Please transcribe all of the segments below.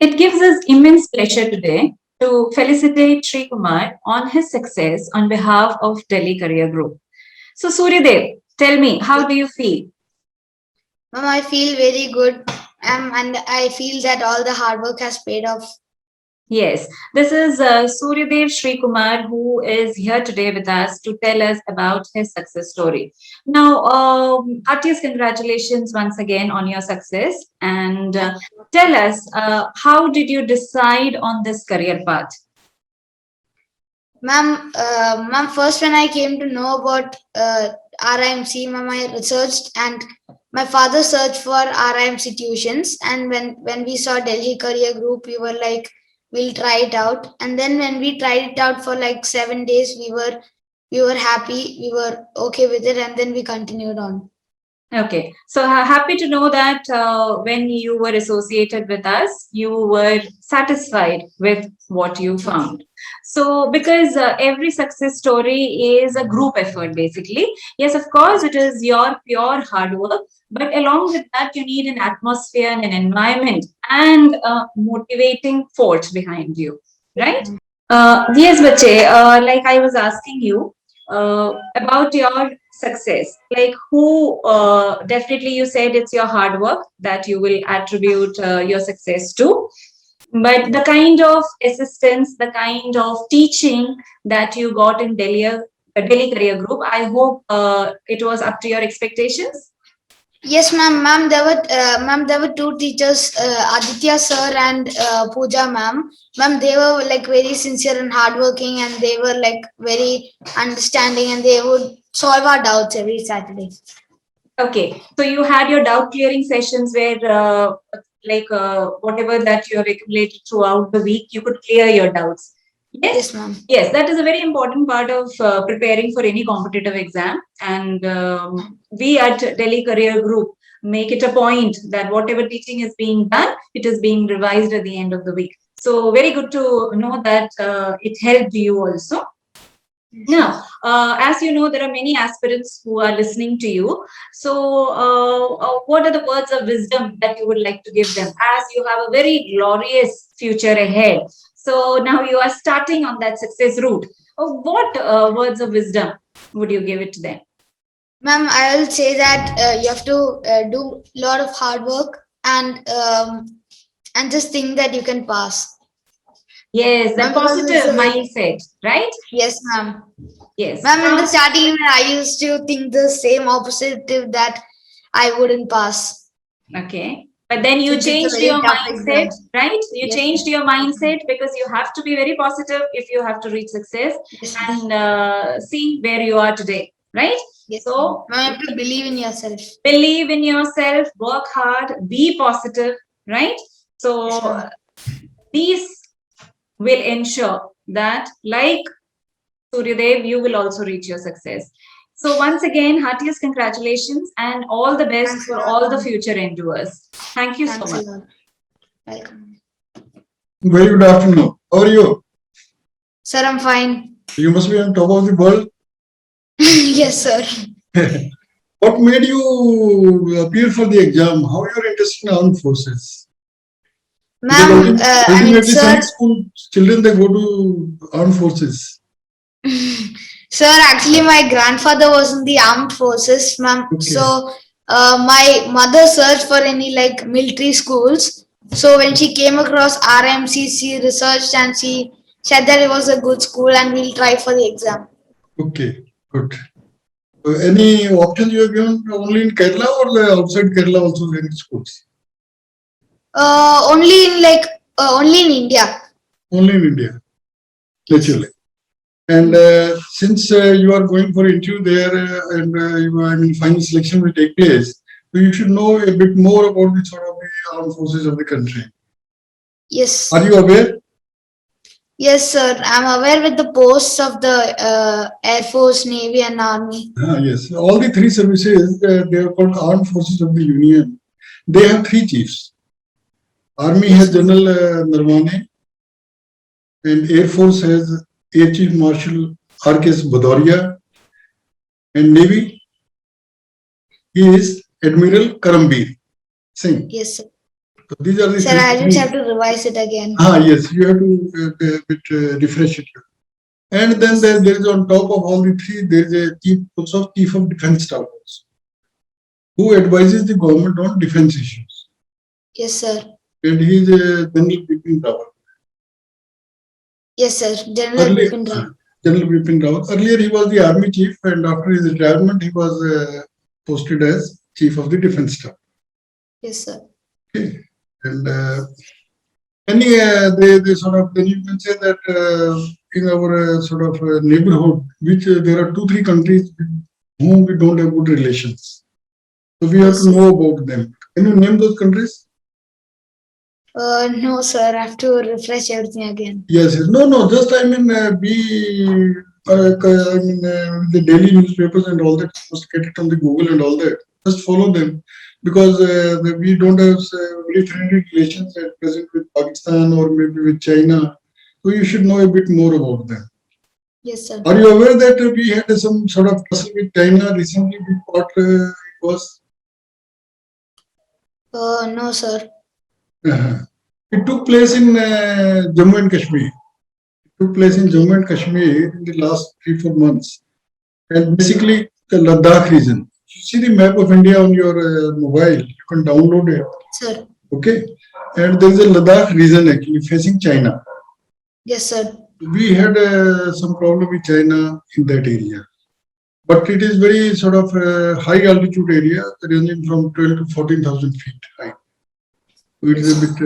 It gives us immense pleasure today to felicitate Sreekumar on his success on behalf of Delhi Career Group. So, Sooryadev, tell me, how do you feel? Ma'am, I feel very good, and I feel that all the hard work has paid off. Yes, this is Sooryadev Sreekumar who is here today with us to tell us about his success story. Now, heartiest congratulations once again on your success, and tell us how did you decide on this career path? Ma'am, first when I came to know about RIMC, ma'am, I researched and my father searched for RIMC tuitions. And when we saw Delhi Career Group, we were like, we'll try it out. And then when we tried it out for like 7 days, we were happy, we were okay with it, and then we continued on. Okay, so happy to know that when you were associated with us, you were satisfied with what you found. So, because every success story is a group effort, basically. Yes, of course, it is your pure hard work, but along with that, you need an atmosphere and an environment and a motivating force behind you, right? Yes, Bache, like I was asking you about your success. Like, who definitely you said it's your hard work that you will attribute your success to. But the kind of assistance, the kind of teaching that you got in Delhi Career Group, I hope it was up to your expectations. Yes, ma'am, there were two teachers, Aditya sir and Pooja ma'am. Ma'am, they were like very sincere and hardworking, and they were like very understanding, and they would solve our doubts every Saturday. Okay, so you had your doubt clearing sessions where, whatever that you have accumulated throughout the week, you could clear your doubts. Yes, Yes, ma'am. yes, that is a very important part of preparing for any competitive exam. And we at Delhi Career Group make it a point that whatever teaching is being done, it is being revised at the end of the week. So very good to know that it helped you also. Now, as you know, there are many aspirants who are listening to you. So, what are the words of wisdom that you would like to give them as you have a very glorious future ahead? So, now you are starting on that success route. What words of wisdom would you give it to them? Ma'am, I will say that you have to do a lot of hard work and just think that you can pass. Yes, that Ma'am, because it's positive a very mindset, right? yes, ma'am. Yes. Ma'am, in the Now, starting, I used to think the same opposite that I wouldn't pass okay. But then you since it's a changed very your tough mindset, exam. right? You Yes, changed ma'am. your mindset because you have to be very positive if you have to reach success Yes, ma'am. and see where you are today, right? Yes, ma'am. So Ma'am, you have to believe in yourself. believe in yourself, work hard, be positive, right? Yes, So ma'am. these will ensure that, like Suryadev, you will also reach your success. So once again, heartiest congratulations and all the best Thanks a for lot, all the ma'am. future endeavors. Thank you so Thanks a much. lot. Welcome. Very good afternoon. How are you? Sir, I'm fine. You must be on top of the world. Yes, sir. What made you appear for the exam? How you are interested in armed forces? Because Ma'am, I mean, ultimately, sir, some school children they go to armed forces. sir, actually, my grandfather was in the armed forces, ma'am. Okay. So, my mother searched for any like military schools. So, when she came across RMC, she researched and she said that it was a good school and we'll try for the exam. Okay, good. Any option you have given only in Kerala or outside Kerala also any schools? Only in India. Only in India, naturally. And since you are going for interview there I mean, final selection will take place, so you should know a bit more about the sort of the armed forces of the country. Yes. Are you aware? Yes, sir. I'm aware with the posts of the Air Force, Navy, and Army. Yes, all the three services they are called armed forces of the Union. They have three chiefs. Army has General Narwane, and Air Force has Air Chief Marshal R.K.S. Bhadauria, and Navy he is Admiral Karambir Singh. Yes, sir. So these are the Sir, I just have to revise it again. Yes, you have to refresh it. And then there is on top of all the three, there is a chief of defense staff also, who advises the government on defense issues. Yes, sir. And he is a General Bipin Rawat. Yes, sir. General Bipin Rawat. General Bipin Rawat. Earlier he was the army chief, and after his retirement, he was posted as chief of the defense staff. Yes, sir. Okay. And they sort of, then you can say that in our sort of neighborhood, which there are 2-3 countries with whom we don't have good relations. So we have to know about them. Can you name those countries? No, sir. I have to refresh everything again. Yes. No. Just I mean, the daily newspapers and all that. Just get it on the Google and all that. Just follow them, because we don't have very friendly relations at present with Pakistan or maybe with China. So you should know a bit more about them. Yes, sir. Are you aware that we had some sort of tussle with China recently? What it was? No, sir. It took place in Jammu and Kashmir. It took place in Jammu and Kashmir in the last 3-4 months. And basically the Ladakh region. You see the map of India on your mobile, you can download it. Sir. Okay. And there is a Ladakh region actually facing China. Yes, sir. We had some problem with China in that area. But it is very sort of high altitude area, ranging from 12 to 14,000 feet high. It is a bit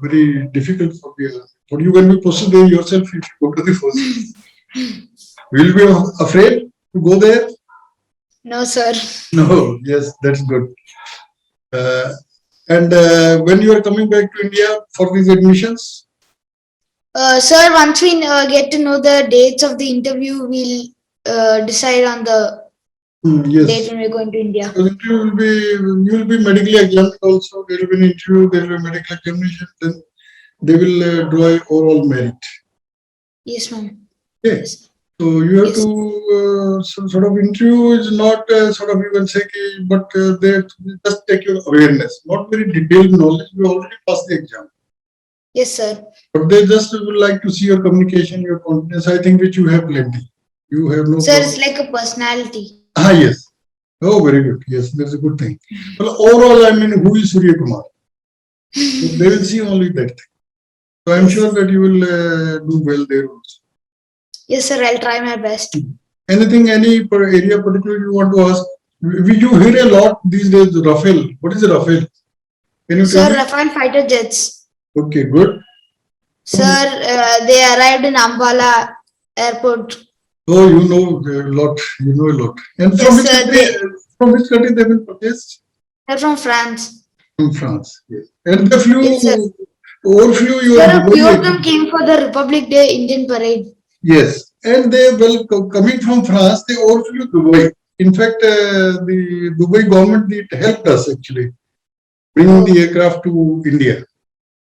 very difficult for the. But you can be posted there yourself if you go to the forces. Will you be afraid to go there? No, sir. No. Yes, that's good. And when you are coming back to India for these admissions? Sir, once we get to know the dates of the interview, we'll decide on the date when we're going to India. So you will be medically examined also. There will be an interview, there will be medical examination, then they will draw a overall merit. Yes, ma'am. Okay. So you have to sort of interview is not sort of you can say, but they just take your awareness, not very detailed knowledge. You already passed the exam. Yes, sir. But they just would like to see your communication, your confidence. I think which you have plenty. You have no. Sir, problem. it's like a personality. Yes. Oh, very good. Yes, that's a good thing. Well, overall, I mean, who is Sooryakumar? So they will see only that thing. So I'm sure that you will do well there also. Yes, sir. I'll try my best. Anything, any area particularly you want to ask? You hear a lot these days. Rafale. What is a Rafale? Can you tell Sir, me? Rafale fighter jets. Okay, good. Sir, they arrived in Ambala airport. Oh, you know a lot. You know a lot. And from which country? From which country they will purchase? They're from France. From France. Yes. And the few Yes, sir. overflew your. Sir, a few of them came for the Republic Day Indian parade. Yes, and they coming from France, they overflew Dubai. In fact, the Dubai government helped us actually bringing the aircraft to India.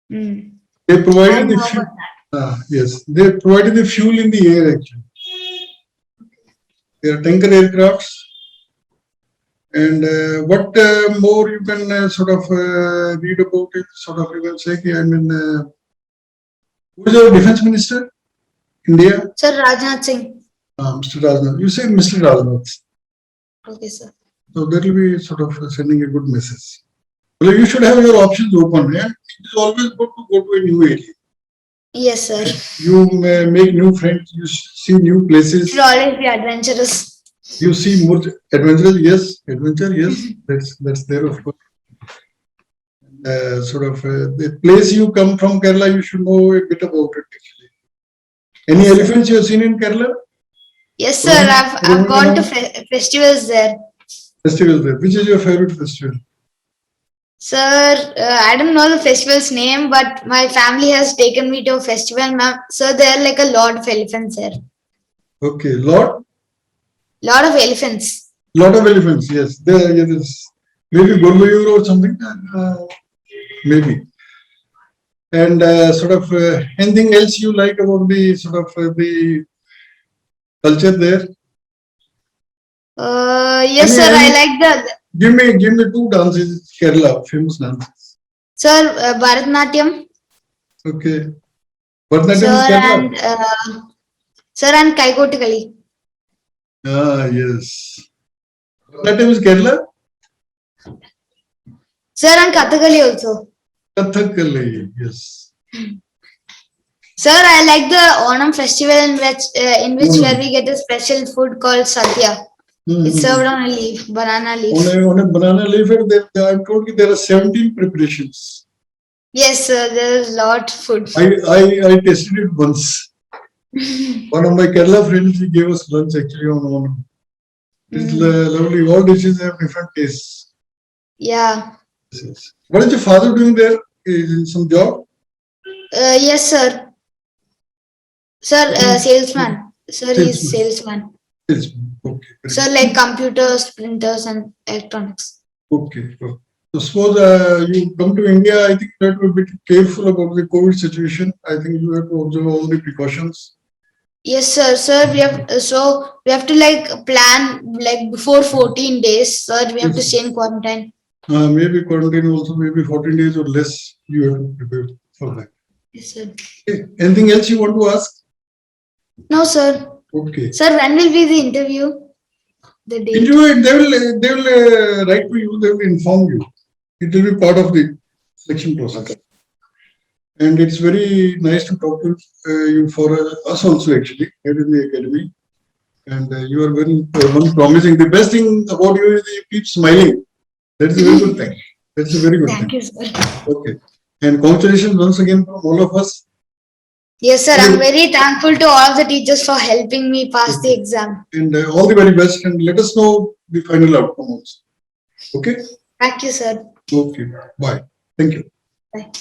They provided the fuel. Yes, they provided the fuel in the air actually. They are tanker aircrafts. And what more you can sort of read about it? Sort of you can say, I mean, who is our defense minister? India? Sir, Rajnath Singh. Mr. Rajnath. You say Mr. Rajnath. Okay, sir. So that will be sort of sending a good message. Well, you should have your options open, and it is always good to go to a new area. Yes, sir. You may make new friends, you see new places. Should always be adventurous. You see more adventurous, yes, adventure, yes, that's there of course. Sort of the place you come from, Kerala, you should know a bit about it actually. Any elephants you have seen in Kerala? Yes, sir. I've gone to festivals there. Festivals there. Which is your favorite festival? Sir, I don't know the festival's name, but my family has taken me to a festival. Sir, there are like a lot of elephants there. Okay, lot of elephants. Lot of elephants, yes. There is maybe Gurmayur or something. Maybe. And sort of anything else you like about the sort of the culture there? Yes, sir. I like the. Give me two dances, Kerala, famous dances. Sir, Bharatnatyam. Okay. Bharatanatyam is Sir Kerala. and sir and Kaikotikali. Ah, yes. Bharatanatyam is Kerala. Sir and Kathakali also. Kathakali, yes. Sir, I like the Onam festival in which Onam. where we get a special food called sadhya. It's Mhm. served on a leaf, banana leaf. On a banana leaf, and I'm told there are 17 preparations. Yes, sir. There is lot food. I tasted it once. One of my Kerala friends, he gave us lunch actually on Onam. It's lovely. All dishes have different tastes. Yeah. Yes. What is your father doing there? Is in some job? Yes, sir. Sir, salesman. Sir, he's Salesman. salesman. Salesman. Okay. Sir, like computers, printers, and electronics. Okay. So suppose you come to India, I think you have to be a bit careful about the COVID situation. I think you have to observe all the precautions. Yes, sir. Sir, we have to like plan like before 14 days. Sir, we have to stay in quarantine. Maybe quarantine also, maybe 14 days or less. You have to prepare for that. Yes, sir. Okay. Anything else you want to ask? No, sir. Okay. Sir, when will be the interview? The date. Interview, they will write to you. They will inform you. It will be part of the selection process. Okay. And it's very nice to talk to you for us also actually here in the academy. And you are very one promising. The best thing about you is you keep smiling. That's a very good thing. That's a very good Thank thing. you, sir. Okay. And congratulations once again from all of us. Yes, sir. I'm very thankful to all of the teachers for helping me pass the exam. And all the very best. And let us know the final outcome also. Okay. Thank you, sir. Okay. Bye. Thank you. Bye.